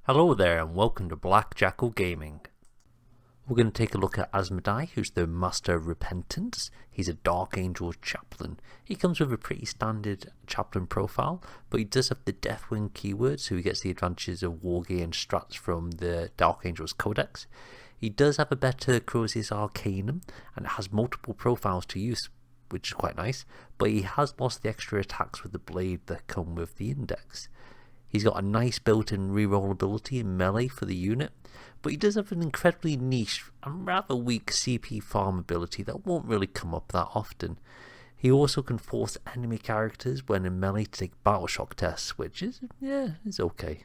Hello there and welcome to Black Jackal Gaming. We're going to take a look at Asmodai, who's the Master of Repentance. He's a Dark Angels Chaplain. He comes with a pretty standard Chaplain profile, but he does have the Deathwing keyword, so he gets the advantages of wargear and strats from the Dark Angels Codex. He does have a better Crozius Arcanum, and it has multiple profiles to use, which is quite nice, but he has lost the extra attacks with the blade that come with the index. He's got a nice built-in reroll ability in melee for the unit, but he does have an incredibly niche and rather weak CP farm ability that won't really come up that often. He also can force enemy characters when in melee to take battle shock tests, which is okay.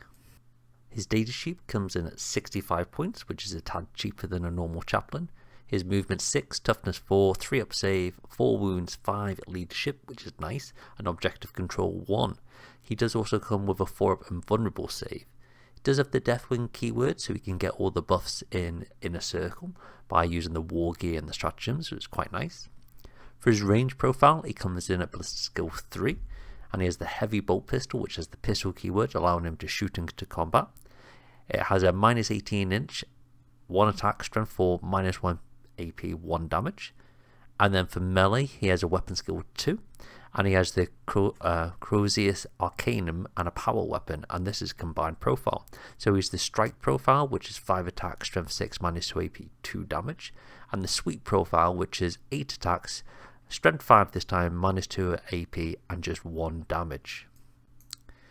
His datasheet comes in at 65 points, which is a tad cheaper than a normal chaplain. His movement 6, toughness 4, 3 up save, 4 wounds, 5 leadership, which is nice, and objective control 1. He does also come with a 4 up and vulnerable save. He does have the Deathwing keyword, so he can get all the buffs in Inner Circle by using the war gear and the stratagems, which is quite nice. For his range profile, he comes in at Ballistic Skill 3, and he has the Heavy Bolt Pistol, which has the pistol keyword, allowing him to shoot into combat. It has a minus 18 inch, 1 attack, strength 4, minus 1 AP, 1 damage. And then for melee, he has a weapon skill 2, and he has the Crozius Arcanum and a power weapon, and this is combined profile. So he's the strike profile, which is 5 attacks, strength 6, minus 2 AP, 2 damage, and the sweep profile, which is 8 attacks, strength 5 this time, minus 2 AP, and just 1 damage.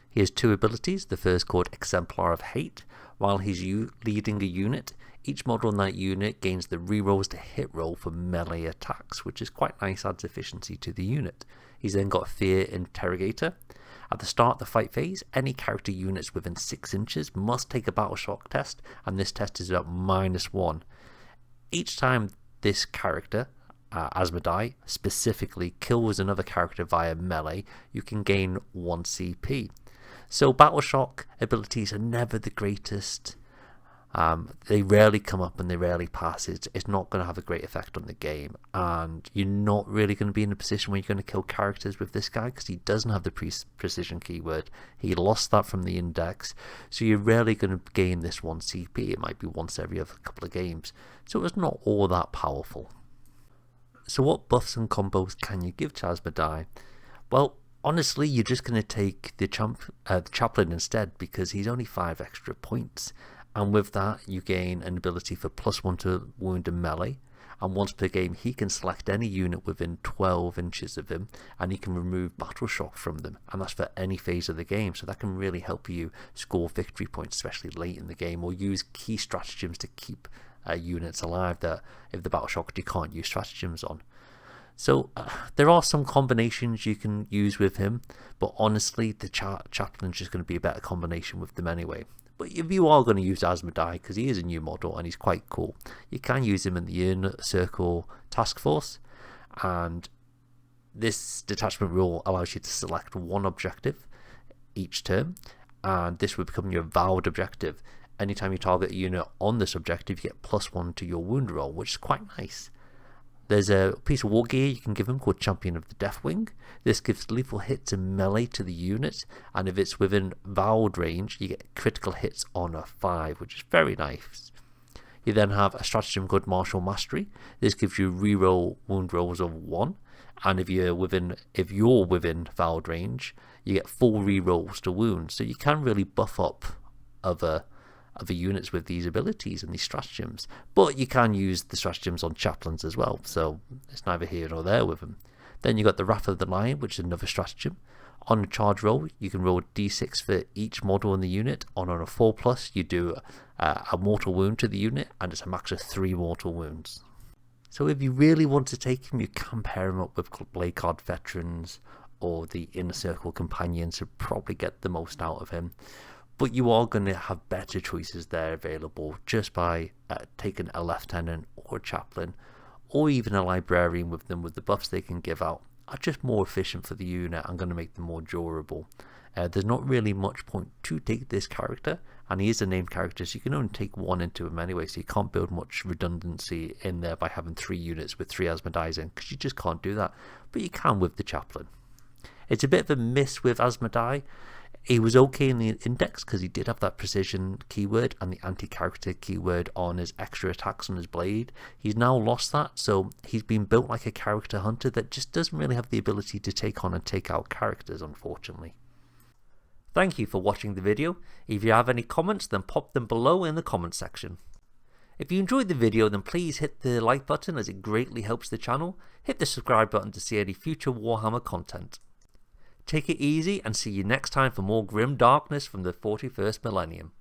He has 2 abilities, the first called Exemplar of Hate. While he's leading a unit, each model in that unit gains the rerolls to hit roll for melee attacks, which is quite nice, adds efficiency to the unit. He's then got Fear Interrogator. At the start of the fight phase, any character units within 6 inches must take a battle shock test, and this test is at -1. Each time this character, Asmodai, specifically kills another character via melee, you can gain 1 CP. So battle shock abilities are never the greatest. They rarely come up and they rarely pass. It's not going to have a great effect on the game, and you're not really going to be in a position where you're going to kill characters with this guy because he doesn't have the precision keyword. He lost that from the index, so you're rarely going to gain this 1 CP. It might be once every other couple of games, so it's not all that powerful. So what buffs and combos can you give to Asmodai? Well, honestly, you're just going to take the Chaplain instead, because he's only 5 extra points. And with that, you gain an ability for +1 to wound and melee. And once per game, he can select any unit within 12 inches of him, and he can remove battle shock from them. And that's for any phase of the game. So that can really help you score victory points, especially late in the game, or use key stratagems to keep units alive that if the battle shock you can't use stratagems on. So there are some combinations you can use with him, but honestly, the Chaplain's just going to be a better combination with them anyway. But if you are going to use Asmodai, because he is a new model and he's quite cool, you can use him in the Inner Circle Task Force, and this detachment rule allows you to select 1 objective each turn, and this will become your vowed objective. Anytime you target a unit on this objective, you get +1 to your wound roll, which is quite nice. There's a piece of war gear you can give him called Champion of the Deathwing. This gives lethal hits in melee to the unit, and if it's within vowed range, you get critical hits on a 5, which is very nice. You then have a stratagem called Martial Mastery. This gives you reroll wound rolls of 1, and if you're within vowed range, you get full rerolls to wounds. So you can really buff up other units with these abilities and these stratagems, but you can use the stratagems on chaplains as well, so it's neither here nor there with them. Then you got the Wrath of the Lion, which is another stratagem. On a charge roll, you can roll d6 for each model in the unit. On a 4+, you do a mortal wound to the unit, and it's a max of 3 mortal wounds. So if you really want to take him, you can pair him up with Blade Card Veterans or the Inner Circle Companions to probably get the most out of him. But you are going to have better choices there available just by taking a lieutenant or a chaplain, or even a librarian with them, with the buffs they can give out, are just more efficient for the unit and going to make them more durable. There's not really much point to take this character, and he is a named character, so you can only take 1 into him anyway, so you can't build much redundancy in there by having 3 units with 3 Asmodais in, because you just can't do that. But you can with the chaplain. It's a bit of a miss with Asmodai. He was okay in the index because he did have that precision keyword and the anti-character keyword on his extra attacks on his blade. He's now lost that, so he's been built like a character hunter that just doesn't really have the ability to take on and take out characters, unfortunately. Thank you for watching the video. If you have any comments, then pop them below in the comment section. If you enjoyed the video, then please hit the like button as it greatly helps the channel. Hit the subscribe button to see any future Warhammer content. Take it easy and see you next time for more grim darkness from the 41st millennium.